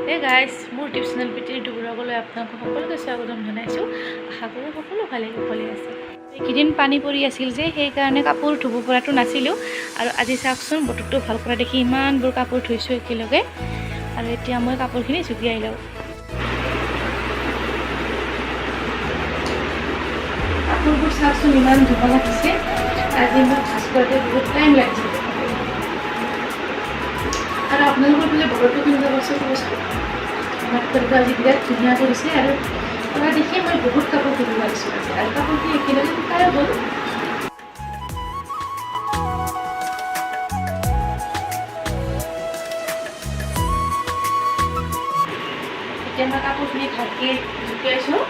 Hey guys মোৰ tube channel পিটি ইউটিউবৰলৈ আপোনালোকক সকলোকে স্বাগতম জনাইছোঁ। আশা কৰোঁ সকলো ভালে কুশলে আছে। এইকেইদিন পানী পৰি আছিল যে সেইকাৰণে কাপোৰ ধুব পৰাটো নাছিলোঁ আৰু আজি চাওকচোন বতৰটো ভাল কৰা দেখি ইমানবোৰ কাপোৰ ধুইছোঁ একেলগে। আৰু এতিয়া মই কাপোৰখিনি জুকিয়াই লওঁ। কাপোৰবোৰ চাওকচোন ইমান ধুব লাগিছে। আজি মই ভাজ কৰোঁতে বহুত টাইম লাগিছে আৰু আপোনালোকৰ বোলে বতৰটো কেনেকুৱা বস্তু কৈছোঁ আমাৰ ঘৰটো আজি বিৰাট ধুনীয়া কৰিছে আৰু পৰা দেখি মই বহুত কাপোৰ ধুব লাগিছোঁ আজি আৰু কাপোৰখিনি একেলগে শুকাই গ'ল। এতিয়া মই কাপোৰখিনি ভালকৈ জুকিয়াইছোঁ।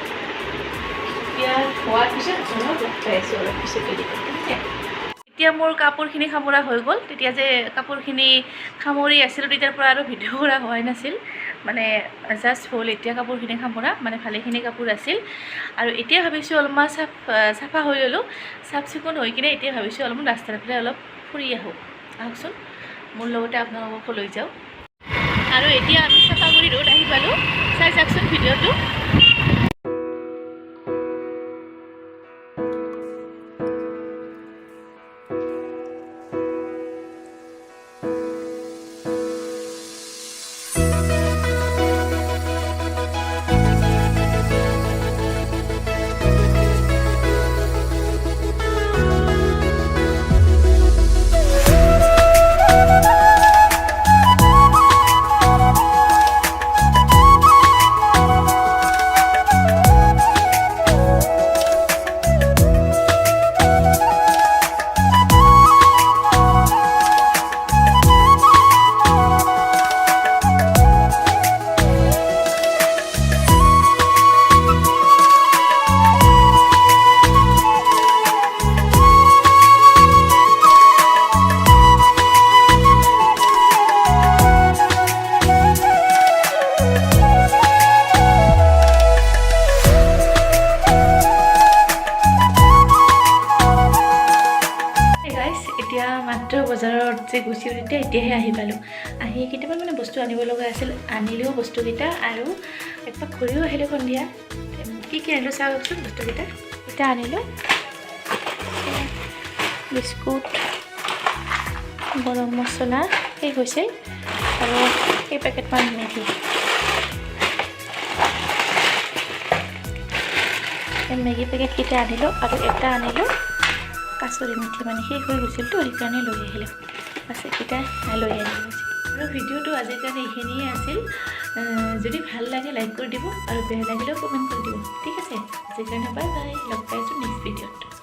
এতিয়া হোৱাৰ পিছত অলপ লগাইছোঁ অলপ পিছতে ঠিক আছে। এতিয়া মোৰ কাপোৰখিনি সামৰা হৈ গ'ল। তেতিয়া যে কাপোৰখিনি সামৰি আছিলোঁ তেতিয়াৰ পৰা আৰু ভিডিঅ' কৰা হোৱাই নাছিল, মানে জাষ্ট হ'ল এতিয়া কাপোৰখিনি সামৰা, মানে ভালেখিনি কাপোৰ আছিল। আৰু এতিয়া ভাবিছোঁ অলপমান চাফা হৈ ল'লোঁ, চাফ চিকুণ হৈ কিনে এতিয়া ভাবিছোঁ অলপমান ৰাস্তাৰ ফালে অলপ ফুৰি আহোঁ। আহকচোন মোৰ লগতে আপোনালোককো লৈ যাওঁ। আৰু এতিয়া আমি চাফাগুৰি ৰোড আহি পালোঁ, চাই চাওকচোন ভিডিঅ'টো। এতিয়া মাত্ৰ বজাৰত যে গৈছিলোঁ তেতিয়া এতিয়াহে আহি পালোঁ। আহি কেইটামান মানে বস্তু আনিব লগা আছিল, আনিলেও বস্তুকেইটা আৰু একপাক ঘূৰিও আহিলোঁ সন্ধিয়া। কি আনিলোঁ চাওকচোন বস্তুকেইটা। এতিয়া আনিলোঁ বিস্কুট, গৰম মছলা শেষ হৈছে আৰু এই পেকেটমান মেগী। মেগী পেকেটকেইটা আনিলোঁ আৰু এটা আনিলোঁ কাছৰি মিঠি, মানে শেষ হৈ গৈছিলতো সেইকাৰণে লৈ আহিলোঁ। বাকীকেইটা লৈ আনিলোঁ। আৰু ভিডিঅ'টো আজিৰ কাৰণে এইখিনিয়ে আছিল। যদি ভাল লাগে লাইক কৰি দিব আৰু বেয়া লাগিলেও কমেণ্ট কৰি দিব, ঠিক আছে। আজিৰ কাৰণে বাই বাই, লগ পাইছোঁ নেক্সট ভিডিঅ'ত।